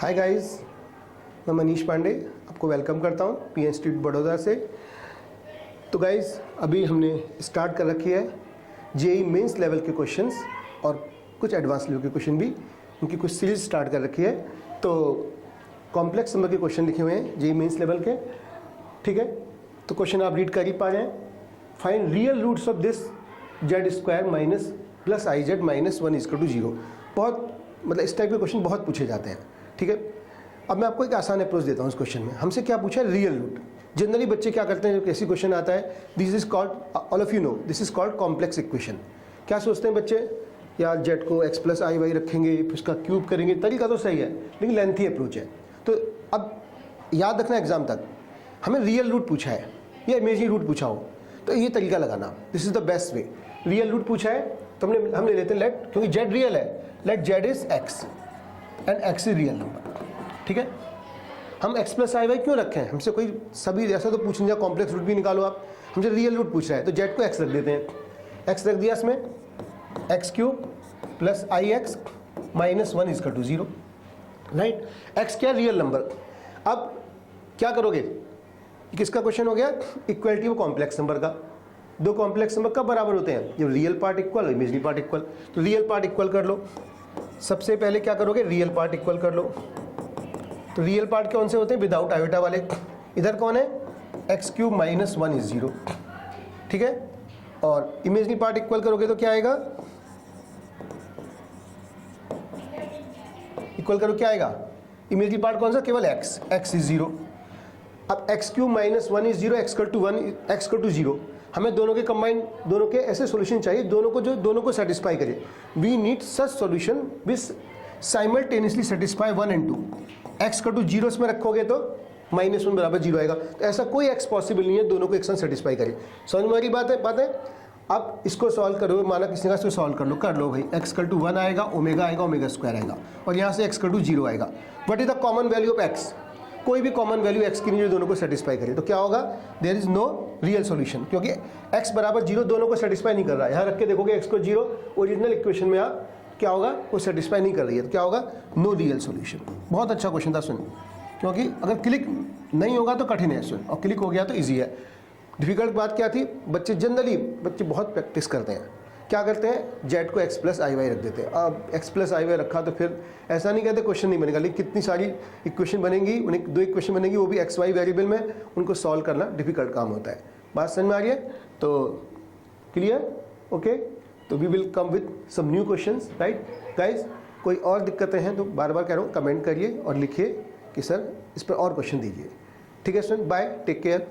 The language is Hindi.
हाय गाइस, मैं मनीष पांडे आपको वेलकम करता हूँ पी इंस्टीट्यूट बड़ौदा से। तो गाइस, अभी हमने स्टार्ट कर रखी है जेई मेंस लेवल के क्वेश्चंस और कुछ एडवांस लेवल के क्वेश्चन भी, उनकी कुछ सीरीज स्टार्ट कर रखी है। तो कॉम्प्लेक्स नंबर के क्वेश्चन लिखे हुए हैं जेई मेंस लेवल के, ठीक है। तो क्वेश्चन आप रीड कर ही पा रहे हैं। Find real roots of this z square minus plus i z minus 1 is equal to 0। बहुत मतलब इस टाइप के क्वेश्चन बहुत पूछे जाते हैं, ठीक है। अब मैं आपको एक आसान अप्रोच देता हूँ इस क्वेश्चन में। हमसे क्या पूछा है? Real root. जनरली बच्चे क्या करते हैं जब कैसी क्वेश्चन आता है, this is called, all of you know, this is called complex equation. क्या सोचते हैं बच्चे, यार जेड को एक्स प्लस आई वाई रखेंगे, फिर उसका क्यूब करेंगे। तरीका तो सही है लेकिन लेंथी अप्रोच है। तो अब याद रखना एग्जाम तक हमें रियल रूट पूछा है या इमेजिनरी रूट पूछा हो तो ये तरीका लगाना, this is the best way. Real root पूछा है तो हम ले लेते हैं लेट, क्योंकि जेड रियल है, let z is x and x is real number, ठीक है। हम एक्स प्लस आई वाई क्यों रखे हैं? हमसे कोई सभी ऐसा तो पूछ नहीं दिया कॉम्प्लेक्स रूट भी निकालो आप, हमसे रियल रूट पूछ रहा है तो जेड को एक्स रख देते हैं। एक्स रख दिया, इसमें x cube plus i x minus 1 is equal to 0, right. X क्या? Real number. अब क्या करोगे? किसका क्वेश्चन हो गया? इक्वलिटी ऑफ कॉम्प्लेक्स नंबर का। दो कॉम्प्लेक्स नंबर कब बराबर होते हैं? जब रियल पार्ट इक्वल और इमेजिनरी पार्ट इक्वल। तो रियल पार्ट इक्वल कर लो। सबसे पहले क्या करोगे? रियल पार्ट इक्वल कर लो। तो रियल पार्ट कौन से होते हैं? विदाउट आयोटा वाले। इधर कौन है? एक्स क्यूब माइनस 1 इज 0, ठीक है। और इमेजिनरी पार्ट इक्वल करोगे तो क्या आएगा? इक्वल करो, क्या आएगा? इमेजिनरी पार्ट कौन सा? केवल एक्स, एक्स इज 0। अब x cube minus 1 is 0, x equal to 0। हमें दोनों के कंबाइन, दोनों के ऐसे सॉल्यूशन चाहिए दोनों को जो दोनों को सेटिस्फाई करे। We need such solution which simultaneously satisfy 1 and 2। X equal to 0 इसमें रखोगे तो माइनस 1 बराबर 0 आएगा। तो ऐसा कोई एक्स पॉसिबल नहीं है दोनों को एक साथ सेटिस्फाई करे। समझ में आ रही बात है? अब इसको सॉल्व करो, माना किसी का इसको सॉल्व कर लो भाई। एक्स इक्वल टू 1 आएगा, ओमेगा आएगा, ओमेगा स्क्वायर आएगा, और यहाँ से एक्स इक्वल टू 0 आएगा। What is the common value of x? कोई भी कॉमन वैल्यू एक्स की नहीं जो दोनों को सेटिस्फाई करे। तो क्या होगा? There is no real solution, क्योंकि एक्स बराबर 0 दोनों को सेटिस्फाई नहीं कर रहा है। यहाँ रख के देखोगे एक्स को 0, ओरिजिनल इक्वेशन में आप क्या होगा? वो सेटिस्फाई नहीं कर रही है, तो क्या होगा? No real solution. बहुत अच्छा क्वेश्चन था, सुन, क्योंकि अगर क्लिक नहीं होगा तो कठिन है, सुन, और क्लिक हो गया तो ईजी है। डिफिकल्ट बात क्या थी? जनरली बच्चे बहुत प्रैक्टिस करते हैं। क्या करते हैं? जेड को एक्स प्लस आई वाई रख देते हैं। अब एक्स प्लस आई वाई रखा तो फिर ऐसा नहीं कहते क्वेश्चन नहीं बनेगा, लेकिन कितनी सारी इक्वेशन बनेंगी, उन्हें दो इक्वेशन बनेगी, वो भी एक्स वाई वेरिएबल में, उनको सॉल्व करना डिफिकल्ट काम होता है। बात समझ में आ रही है? तो क्लियर? ओके, तो we will come with some new questions, right guys. कोई और दिक्कतें हैं तो बार बार कह रहा हूँ कमेंट करिए और लिखिए कि सर इस पर और क्वेश्चन दीजिए, ठीक है स्टूडेंट। Bye, take care.